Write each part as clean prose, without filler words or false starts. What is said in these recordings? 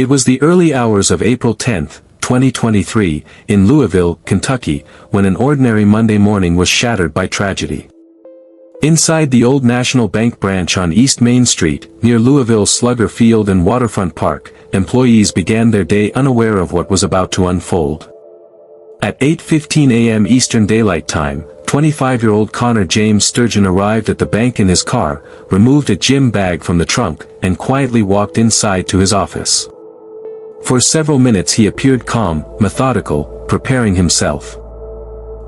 It was the early hours of April 10, 2023, in Louisville, Kentucky, when an ordinary Monday morning was shattered by tragedy. Inside the Old National Bank branch on East Main Street, near Louisville's Slugger Field and Waterfront Park, employees began their day unaware of what was about to unfold. At 8:15 a.m. Eastern Daylight Time, 25-year-old Connor James Sturgeon arrived at the bank in his car, removed a gym bag from the trunk, and quietly walked inside to his office. For several minutes he appeared calm, methodical, preparing himself.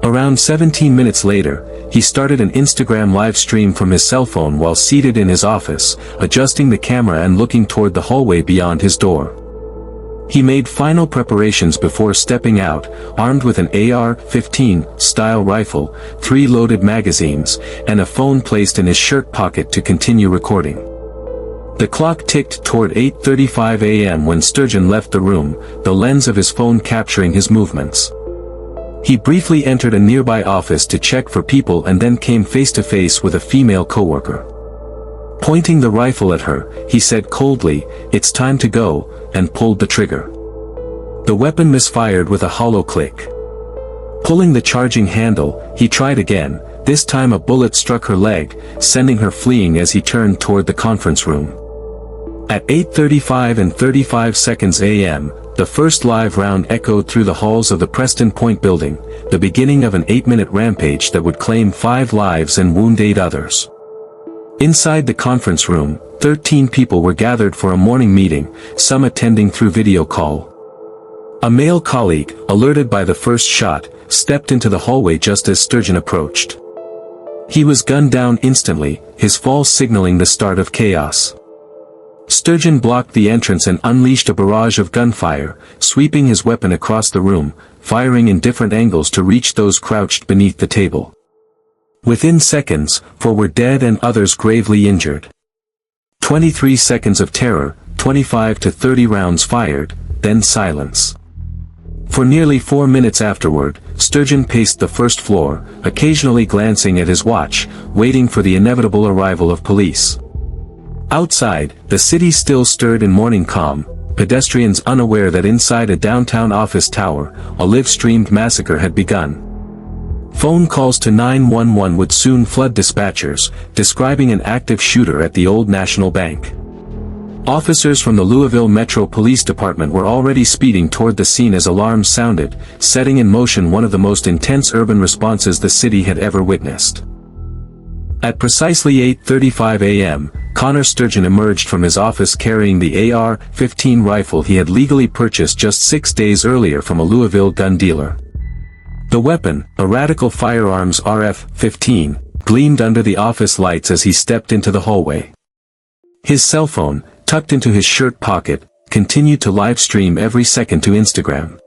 Around 17 minutes later, he started an Instagram live stream from his cell phone while seated in his office, adjusting the camera and looking toward the hallway beyond his door. He made final preparations before stepping out, armed with an AR-15 style rifle, 3 loaded magazines, and a phone placed in his shirt pocket to continue recording. The clock ticked toward 8:35 a.m. when Sturgeon left the room, the lens of his phone capturing his movements. He briefly entered a nearby office to check for people and then came face-to-face with a female coworker. Pointing the rifle at her, he said coldly, "It's time to go," and pulled the trigger. The weapon misfired with a hollow click. Pulling the charging handle, he tried again. This time a bullet struck her leg, sending her fleeing as he turned toward the conference room. At 8:35 and 35 seconds a.m., the first live round echoed through the halls of the Preston Point building, the beginning of an 8-minute rampage that would claim 5 lives and wound 8 others. Inside the conference room, 13 people were gathered for a morning meeting, some attending through video call. A male colleague, alerted by the first shot, stepped into the hallway just as Sturgeon approached. He was gunned down instantly, his fall signaling the start of chaos. Sturgeon blocked the entrance and unleashed a barrage of gunfire, sweeping his weapon across the room, firing in different angles to reach those crouched beneath the table. Within seconds, 4 were dead and others gravely injured. 23 seconds of terror, 25 to 30 rounds fired, then silence. For nearly 4 minutes afterward, Sturgeon paced the first floor, occasionally glancing at his watch, waiting for the inevitable arrival of police. Outside, the city still stirred in morning calm, pedestrians unaware that inside a downtown office tower, a live-streamed massacre had begun. Phone calls to 911 would soon flood dispatchers, describing an active shooter at the Old National Bank. Officers from the Louisville Metro Police Department were already speeding toward the scene as alarms sounded, setting in motion one of the most intense urban responses the city had ever witnessed. At precisely 8:35 a.m., Connor Sturgeon emerged from his office carrying the AR-15 rifle he had legally purchased just 6 days earlier from a Louisville gun dealer. The weapon, a Radical Firearms RF-15, gleamed under the office lights as he stepped into the hallway. His cell phone, tucked into his shirt pocket, continued to live stream every second to Instagram.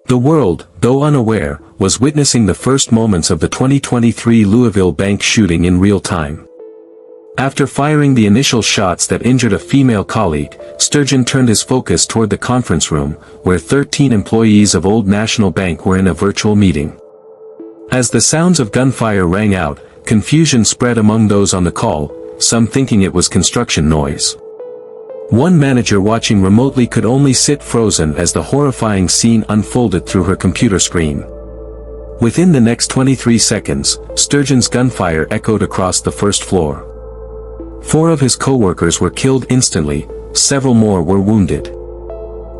The world, though unaware, was witnessing the first moments of the 2023 Louisville bank shooting in real time. After firing the initial shots that injured a female colleague, Sturgeon turned his focus toward the conference room, where 13 employees of Old National Bank were in a virtual meeting. As the sounds of gunfire rang out, confusion spread among those on the call, some thinking it was construction noise. One manager watching remotely could only sit frozen as the horrifying scene unfolded through her computer screen. Within the next 23 seconds, Sturgeon's gunfire echoed across the first floor. 4 of his co-workers were killed instantly, several more were wounded.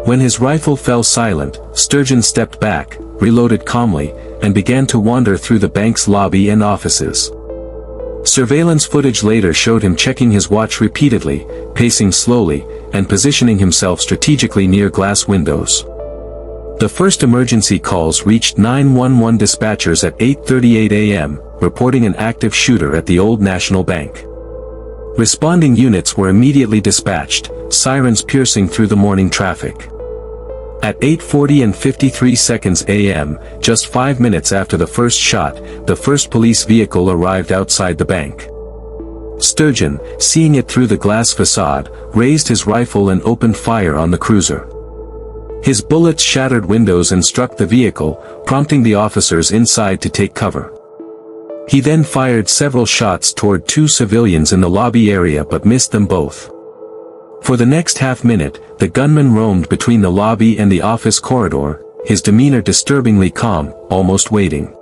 When his rifle fell silent, Sturgeon stepped back, reloaded calmly, and began to wander through the bank's lobby and offices. Surveillance footage later showed him checking his watch repeatedly, pacing slowly, and positioning himself strategically near glass windows. The first emergency calls reached 911 dispatchers at 8:38 a.m., reporting an active shooter at the Old National Bank. Responding units were immediately dispatched, sirens piercing through the morning traffic. At 8:40 and 53 seconds a.m., just 5 minutes after the first shot, the first police vehicle arrived outside the bank. Sturgeon, seeing it through the glass facade, raised his rifle and opened fire on the cruiser. His bullets shattered windows and struck the vehicle, prompting the officers inside to take cover. He then fired several shots toward 2 civilians in the lobby area but missed them both. For the next half-minute, the gunman roamed between the lobby and the office corridor, his demeanor disturbingly calm, almost waiting.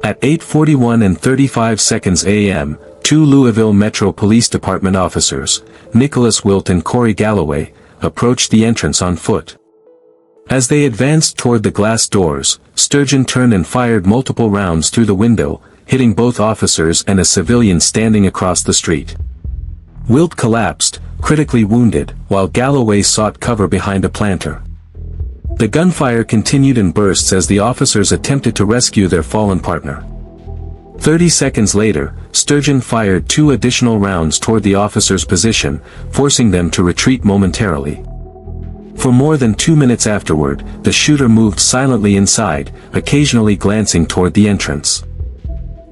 At 8:41 and 35 seconds a.m., two Louisville Metro Police Department officers, Nicholas Wilt and Corey Galloway, approached the entrance on foot. As they advanced toward the glass doors, Sturgeon turned and fired multiple rounds through the window, hitting both officers and a civilian standing across the street. Wilt collapsed, critically wounded, while Galloway sought cover behind a planter. The gunfire continued in bursts as the officers attempted to rescue their fallen partner. 30 seconds later, Sturgeon fired 2 additional rounds toward the officers' position, forcing them to retreat momentarily. For more than 2 minutes afterward, the shooter moved silently inside, occasionally glancing toward the entrance.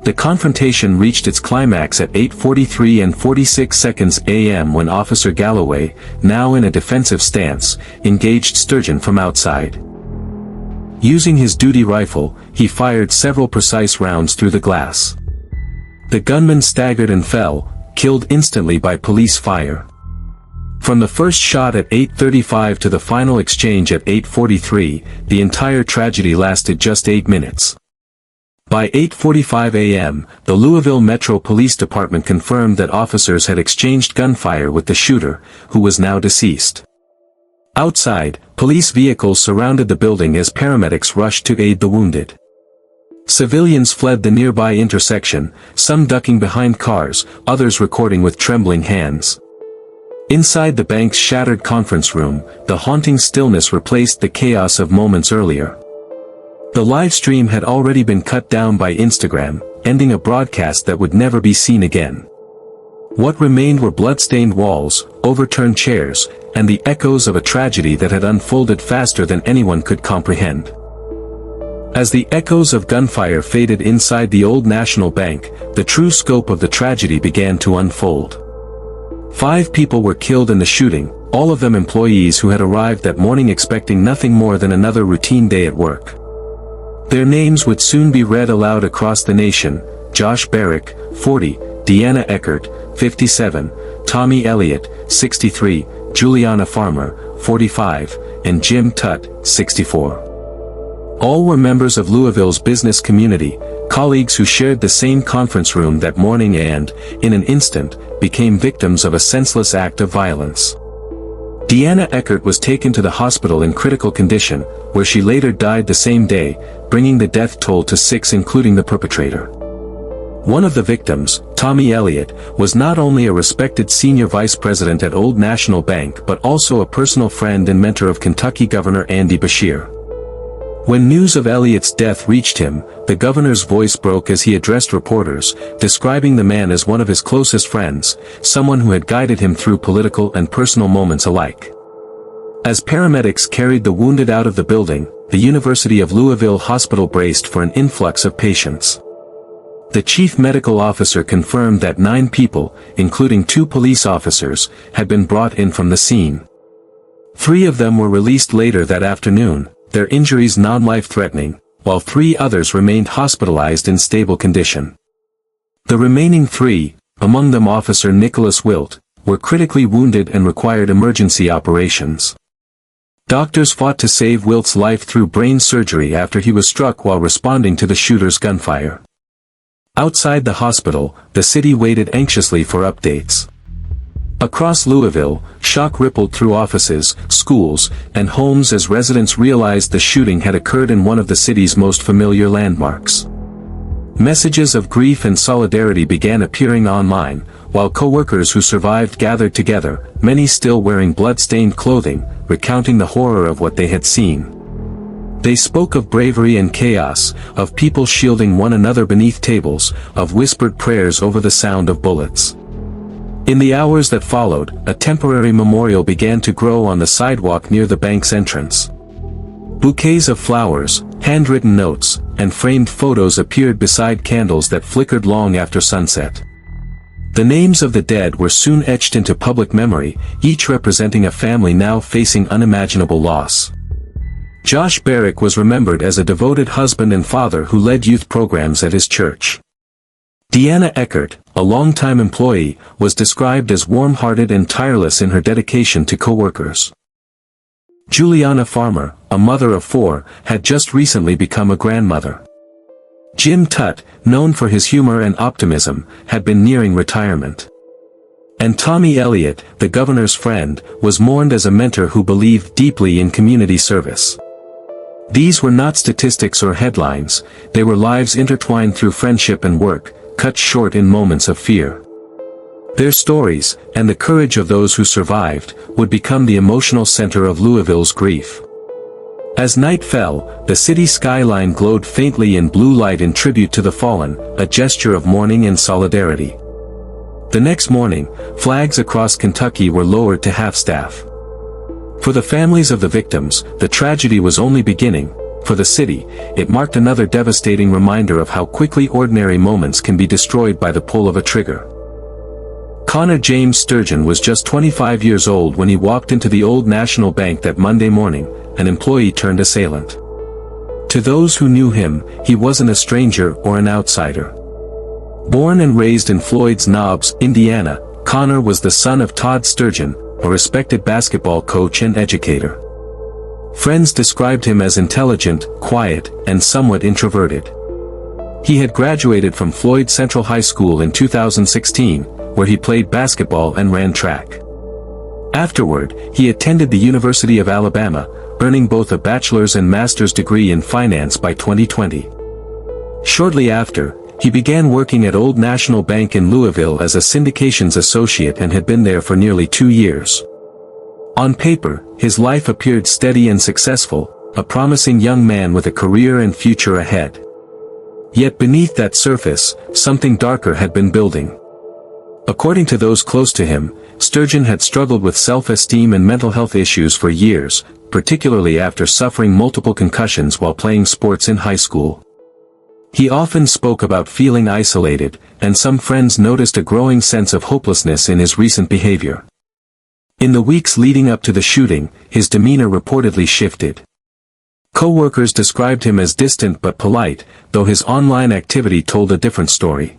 The confrontation reached its climax at 8:43 and 46 seconds a.m. when Officer Galloway, now in a defensive stance, engaged Sturgeon from outside. Using his duty rifle, he fired several precise rounds through the glass. The gunman staggered and fell, killed instantly by police fire. From the first shot at 8:35 to the final exchange at 8:43, the entire tragedy lasted just 8 minutes. By 8:45 a.m., the Louisville Metro Police Department confirmed that officers had exchanged gunfire with the shooter, who was now deceased. Outside, police vehicles surrounded the building as paramedics rushed to aid the wounded. Civilians fled the nearby intersection, some ducking behind cars, others recording with trembling hands. Inside the bank's shattered conference room, the haunting stillness replaced the chaos of moments earlier. The live stream had already been cut down by Instagram, ending a broadcast that would never be seen again. What remained were blood-stained walls, overturned chairs, and the echoes of a tragedy that had unfolded faster than anyone could comprehend. As the echoes of gunfire faded inside the Old National Bank, the true scope of the tragedy began to unfold. 5 people were killed in the shooting, all of them employees who had arrived that morning expecting nothing more than another routine day at work. Their names would soon be read aloud across the nation: Josh Barrick, 40, Deanna Eckert, 57, Tommy Elliott, 63, Juliana Farmer, 45, and Jim Tutt, 64. All were members of Louisville's business community, colleagues who shared the same conference room that morning and, in an instant, became victims of a senseless act of violence. Deanna Eckert was taken to the hospital in critical condition, where she later died the same day, bringing the death toll to 6 including the perpetrator. One of the victims, Tommy Elliott, was not only a respected senior vice president at Old National Bank but also a personal friend and mentor of Kentucky Governor Andy Beshear. When news of Elliott's death reached him, the governor's voice broke as he addressed reporters, describing the man as one of his closest friends, someone who had guided him through political and personal moments alike. As paramedics carried the wounded out of the building, the University of Louisville Hospital braced for an influx of patients. The chief medical officer confirmed that 9 people, including 2 police officers, had been brought in from the scene. 3 of them were released later that afternoon, their injuries non-life-threatening, while 3 others remained hospitalized in stable condition. The remaining 3, among them Officer Nicholas Wilt, were critically wounded and required emergency operations. Doctors fought to save Wilt's life through brain surgery after he was struck while responding to the shooter's gunfire. Outside the hospital, the city waited anxiously for updates. Across Louisville, shock rippled through offices, schools, and homes as residents realized the shooting had occurred in one of the city's most familiar landmarks. Messages of grief and solidarity began appearing online, while co-workers who survived gathered together, many still wearing blood-stained clothing, recounting the horror of what they had seen. They spoke of bravery and chaos, of people shielding one another beneath tables, of whispered prayers over the sound of bullets. In the hours that followed, a temporary memorial began to grow on the sidewalk near the bank's entrance. Bouquets of flowers, handwritten notes, and framed photos appeared beside candles that flickered long after sunset. The names of the dead were soon etched into public memory, each representing a family now facing unimaginable loss. Josh Barrick was remembered as a devoted husband and father who led youth programs at his church. Deanna Eckert, a longtime employee, was described as warm-hearted and tireless in her dedication to coworkers. Juliana Farmer, a mother of 4, had just recently become a grandmother. Jim Tutt, known for his humor and optimism, had been nearing retirement. And Tommy Elliott, the governor's friend, was mourned as a mentor who believed deeply in community service. These were not statistics or headlines, they were lives intertwined through friendship and work, cut short in moments of fear. Their stories, and the courage of those who survived, would become the emotional center of Louisville's grief. As night fell, the city skyline glowed faintly in blue light in tribute to the fallen, a gesture of mourning and solidarity. The next morning, flags across Kentucky were lowered to half-staff. For the families of the victims, the tragedy was only beginning. For the city, it marked another devastating reminder of how quickly ordinary moments can be destroyed by the pull of a trigger. Connor James Sturgeon was just 25 years old when he walked into the Old National Bank that Monday morning, an employee turned assailant. To those who knew him, he wasn't a stranger or an outsider. Born and raised in Floyd's Knobs, Indiana, Connor was the son of Todd Sturgeon, a respected basketball coach and educator. Friends described him as intelligent, quiet, and somewhat introverted. He had graduated from Floyd Central High School in 2016, where he played basketball and ran track. Afterward, he attended the University of Alabama, earning both a bachelor's and master's degree in finance by 2020. Shortly after, he began working at Old National Bank in Louisville as a syndications associate and had been there for nearly 2 years. On paper, his life appeared steady and successful, a promising young man with a career and future ahead. Yet beneath that surface, something darker had been building. According to those close to him, Sturgeon had struggled with self-esteem and mental health issues for years, particularly after suffering multiple concussions while playing sports in high school. He often spoke about feeling isolated, and some friends noticed a growing sense of hopelessness in his recent behavior. In the weeks leading up to the shooting, his demeanor reportedly shifted. Co-workers described him as distant but polite, though his online activity told a different story.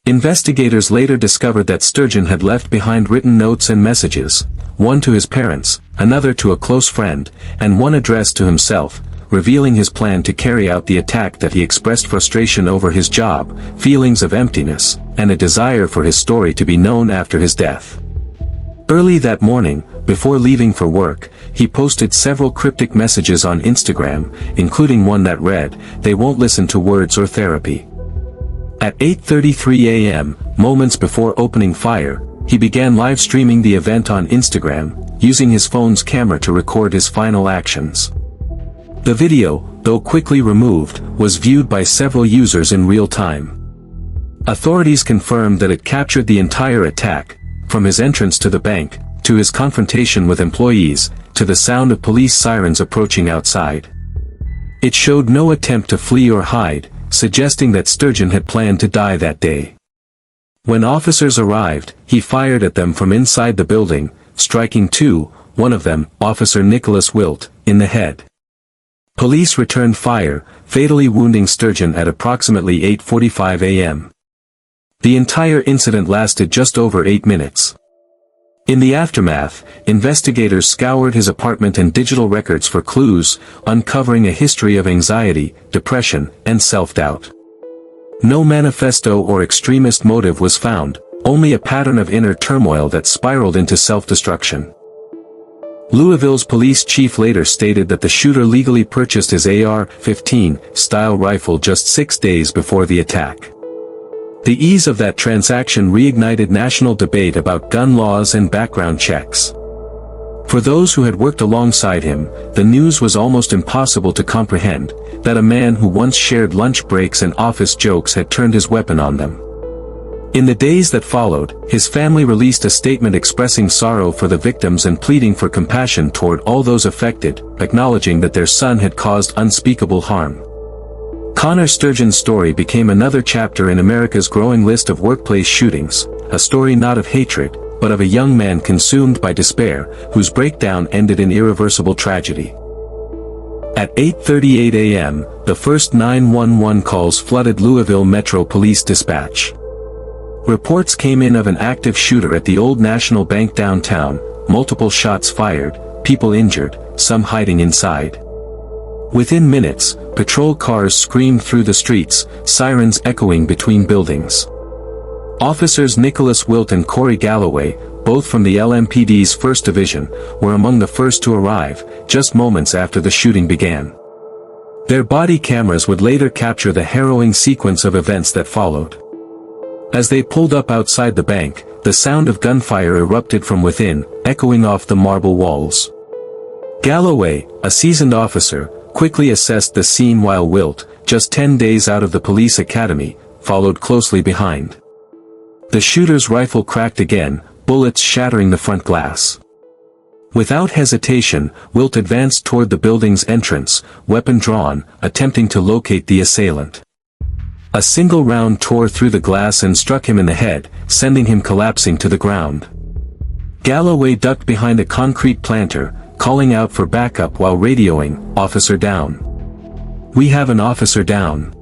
Investigators later discovered that Sturgeon had left behind written notes and messages, one to his parents, another to a close friend, and one addressed to himself, revealing his plan to carry out the attack. That he expressed frustration over his job, feelings of emptiness, and a desire for his story to be known after his death. Early that morning, before leaving for work, he posted several cryptic messages on Instagram, including one that read, "They won't listen to words or therapy." At 8:33 a.m., moments before opening fire, he began live streaming the event on Instagram, using his phone's camera to record his final actions. The video, though quickly removed, was viewed by several users in real time. Authorities confirmed that it captured the entire attack, from his entrance to the bank, to his confrontation with employees, to the sound of police sirens approaching outside. It showed no attempt to flee or hide, suggesting that Sturgeon had planned to die that day. When officers arrived, he fired at them from inside the building, striking one of them, Officer Nicholas Wilt, in the head. Police returned fire, fatally wounding Sturgeon at approximately 8:45 a.m. The entire incident lasted just over 8 minutes. In the aftermath, investigators scoured his apartment and digital records for clues, uncovering a history of anxiety, depression, and self-doubt. No manifesto or extremist motive was found, only a pattern of inner turmoil that spiraled into self-destruction. Louisville's police chief later stated that the shooter legally purchased his AR-15 style rifle just 6 days before the attack. The ease of that transaction reignited national debate about gun laws and background checks. For those who had worked alongside him, the news was almost impossible to comprehend, that a man who once shared lunch breaks and office jokes had turned his weapon on them. In the days that followed, his family released a statement expressing sorrow for the victims and pleading for compassion toward all those affected, acknowledging that their son had caused unspeakable harm. Connor Sturgeon's story became another chapter in America's growing list of workplace shootings, a story not of hatred, but of a young man consumed by despair, whose breakdown ended in irreversible tragedy. At 8:38 a.m., the first 911 calls flooded Louisville Metro Police Dispatch. Reports came in of an active shooter at the Old National Bank downtown, multiple shots fired, people injured, some hiding inside. Within minutes, patrol cars screamed through the streets, sirens echoing between buildings. Officers Nicholas Wilt and Corey Galloway, both from the LMPD's 1st Division, were among the first to arrive, just moments after the shooting began. Their body cameras would later capture the harrowing sequence of events that followed. As they pulled up outside the bank, the sound of gunfire erupted from within, echoing off the marble walls. Galloway, a seasoned officer, quickly assessed the scene while Wilt, just 10 days out of the police academy, followed closely behind. The shooter's rifle cracked again, bullets shattering the front glass. Without hesitation, Wilt advanced toward the building's entrance, weapon drawn, attempting to locate the assailant. A single round tore through the glass and struck him in the head, sending him collapsing to the ground. Galloway ducked behind a concrete planter, calling out for backup while radioing, "Officer down. We have an officer down."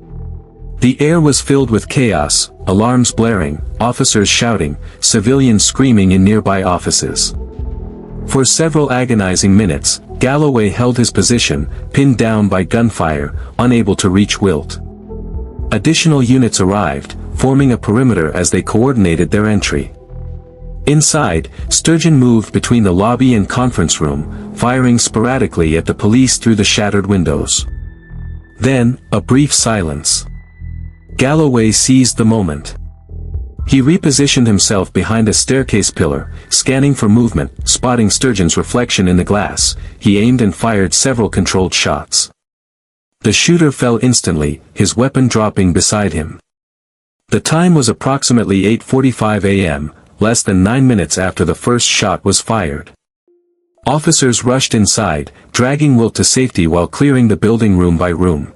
The air was filled with chaos, alarms blaring, officers shouting, civilians screaming in nearby offices. For several agonizing minutes, Galloway held his position, pinned down by gunfire, unable to reach Wilt. Additional units arrived, forming a perimeter as they coordinated their entry. Inside, Sturgeon moved between the lobby and conference room, firing sporadically at the police through the shattered windows. Then, a brief silence. Galloway seized the moment. He repositioned himself behind a staircase pillar, scanning for movement, spotting Sturgeon's reflection in the glass. He aimed and fired several controlled shots. The shooter fell instantly, his weapon dropping beside him. The time was approximately 8:45 a.m., less than 9 minutes after the first shot was fired. Officers rushed inside, dragging Wilt to safety while clearing the building room by room.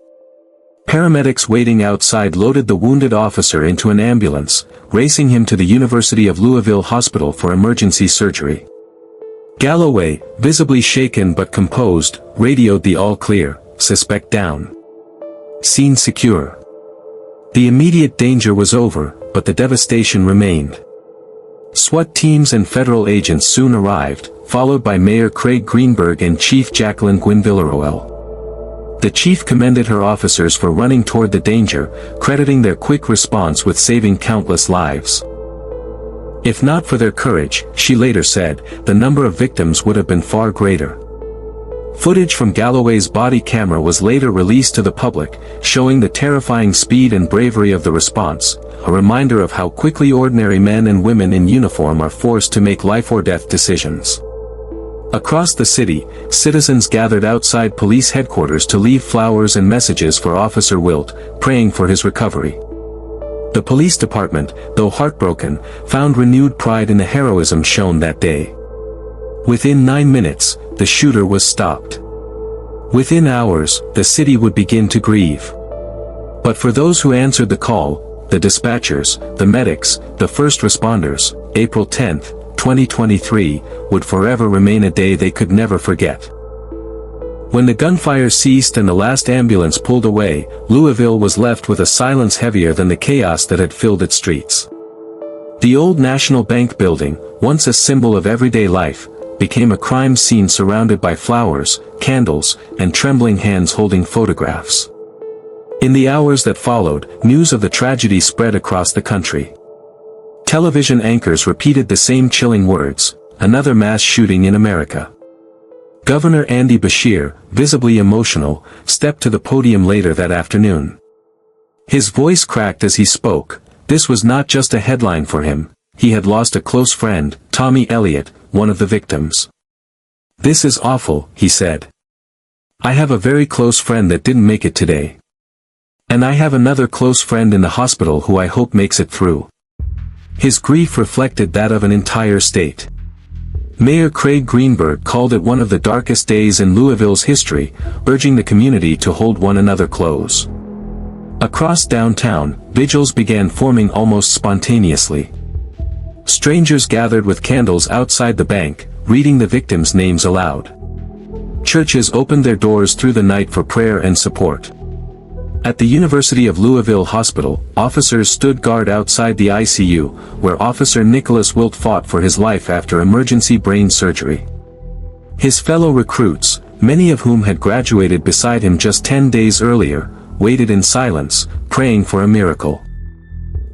Paramedics waiting outside loaded the wounded officer into an ambulance, racing him to the University of Louisville Hospital for emergency surgery. Galloway, visibly shaken but composed, radioed the all clear, suspect down. Scene secure. The immediate danger was over, but the devastation remained. SWAT teams and federal agents soon arrived, followed by Mayor Craig Greenberg and Chief Jacqueline Gwynn Villaroel. The chief commended her officers for running toward the danger, crediting their quick response with saving countless lives. If not for their courage, she later said, the number of victims would have been far greater. Footage from Galloway's body camera was later released to the public, showing the terrifying speed and bravery of the response, a reminder of how quickly ordinary men and women in uniform are forced to make life-or-death decisions. Across the city, citizens gathered outside police headquarters to leave flowers and messages for Officer Wilt, praying for his recovery. The police department, though heartbroken, found renewed pride in the heroism shown that day. Within 9 minutes, the shooter was stopped. Within hours, the city would begin to grieve. But for those who answered the call, the dispatchers, the medics, the first responders, April 10, 2023, would forever remain a day they could never forget. When the gunfire ceased and the last ambulance pulled away, Louisville was left with a silence heavier than the chaos that had filled its streets. The old National Bank building, once a symbol of everyday life, became a crime scene surrounded by flowers, candles, and trembling hands holding photographs. In the hours that followed, news of the tragedy spread across the country. Television anchors repeated the same chilling words, "Another mass shooting in America." Governor Andy Beshear, visibly emotional, stepped to the podium later that afternoon. His voice cracked as he spoke. This was not just a headline for him. He had lost a close friend, Tommy Elliott, one of the victims. "This is awful," he said. "I have a very close friend that didn't make it today. And I have another close friend in the hospital who I hope makes it through." His grief reflected that of an entire state. Mayor Craig Greenberg called it one of the darkest days in Louisville's history, urging the community to hold one another close. Across downtown, vigils began forming almost spontaneously. Strangers gathered with candles outside the bank, reading the victims' names aloud. churches opened their doors through the night for prayer and support. At the University of Louisville Hospital, officers stood guard outside the ICU, where Officer Nicholas Wilt fought for his life after emergency brain surgery. His fellow recruits, many of whom had graduated beside him just 10 days earlier, waited in silence, praying for a miracle.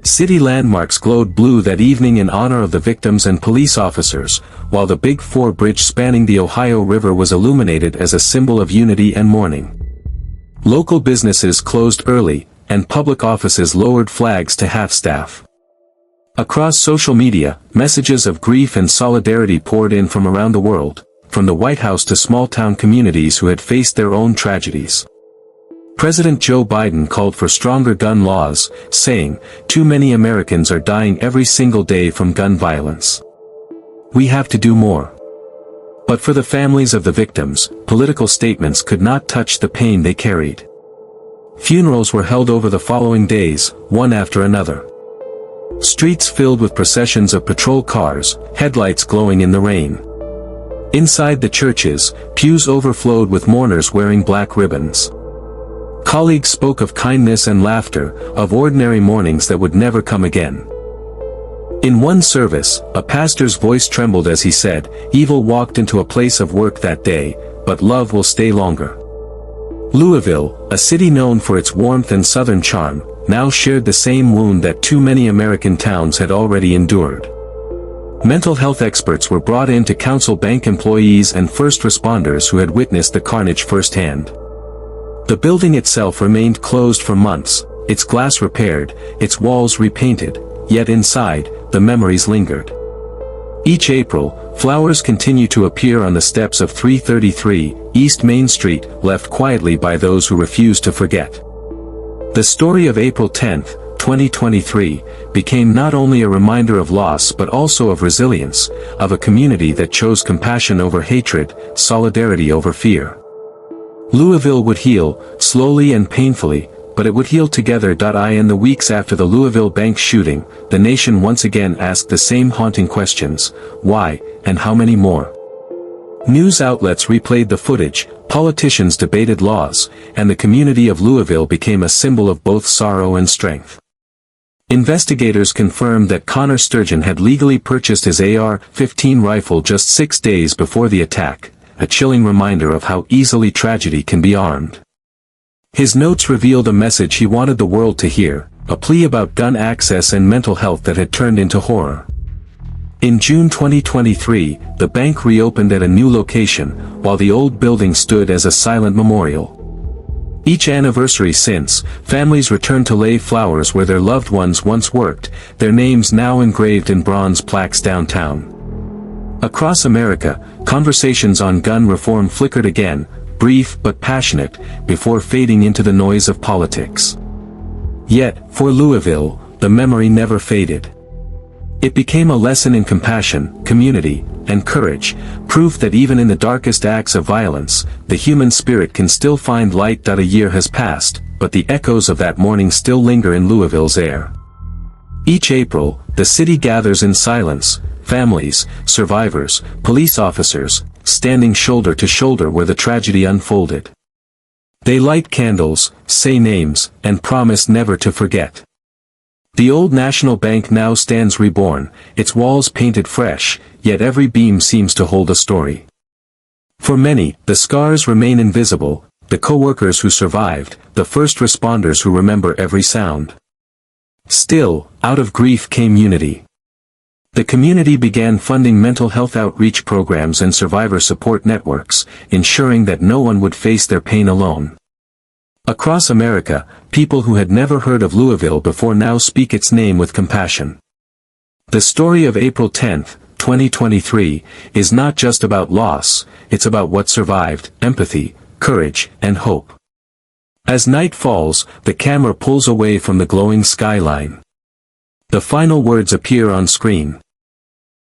City landmarks glowed blue that evening in honor of the victims and police officers, while the Big Four bridge spanning the Ohio River was illuminated as a symbol of unity and mourning. Local businesses closed early, and public offices lowered flags to half-staff. Across social media, messages of grief and solidarity poured in from around the world, from the White House to small-town communities who had faced their own tragedies. President Joe Biden called for stronger gun laws, saying, "Too many Americans are dying every single day from gun violence. We have to do more." But for the families of the victims, political statements could not touch the pain they carried. Funerals were held over the following days, one after another. Streets filled with processions of patrol cars, headlights glowing in the rain. Inside the churches, pews overflowed with mourners wearing black ribbons. Colleagues spoke of kindness and laughter, of ordinary mornings that would never come again. In one service, a pastor's voice trembled as he said, "Evil walked into a place of work that day, but love will stay longer." Louisville, a city known for its warmth and southern charm, now shared the same wound that too many American towns had already endured. Mental health experts were brought in to counsel bank employees and first responders who had witnessed the carnage firsthand. The building itself remained closed for months, its glass repaired, its walls repainted, yet inside, the memories lingered. Each April, flowers continue to appear on the steps of 333 East Main Street, left quietly by those who refuse to forget. The story of April 10, 2023, became not only a reminder of loss but also of resilience, of a community that chose compassion over hatred, solidarity over fear. Louisville would heal, slowly and painfully, but it would heal together. In the weeks after the Louisville bank shooting, the nation once again asked the same haunting questions: why, and how many more? News outlets replayed the footage, politicians debated laws, and the community of Louisville became a symbol of both sorrow and strength. Investigators confirmed that Connor Sturgeon had legally purchased his AR-15 rifle just 6 days before the attack, a chilling reminder of how easily tragedy can be armed. His notes revealed a message he wanted the world to hear, a plea about gun access and mental health that had turned into horror. In June 2023, the bank reopened at a new location, while the old building stood as a silent memorial. Each anniversary since, families returned to lay flowers where their loved ones once worked, their names now engraved in bronze plaques downtown. Across America, conversations on gun reform flickered again, brief but passionate, before fading into the noise of politics. Yet, for Louisville, the memory never faded. It became a lesson in compassion, community, and courage, proof that even in the darkest acts of violence, the human spirit can still find light. A year has passed, but the echoes of that morning still linger in Louisville's air. Each April, the city gathers in silence, families, survivors, police officers, standing shoulder to shoulder where the tragedy unfolded. They light candles, say names, and promise never to forget. The old National Bank now stands reborn, its walls painted fresh, yet every beam seems to hold a story. For many, the scars remain invisible, the co-workers who survived, the first responders who remember every sound. Still, out of grief came unity. The community began funding mental health outreach programs and survivor support networks, ensuring that no one would face their pain alone. Across America, people who had never heard of Louisville before now speak its name with compassion. The story of April 10, 2023, is not just about loss, it's about what survived, empathy, courage, and hope. As night falls, the camera pulls away from the glowing skyline. The final words appear on screen.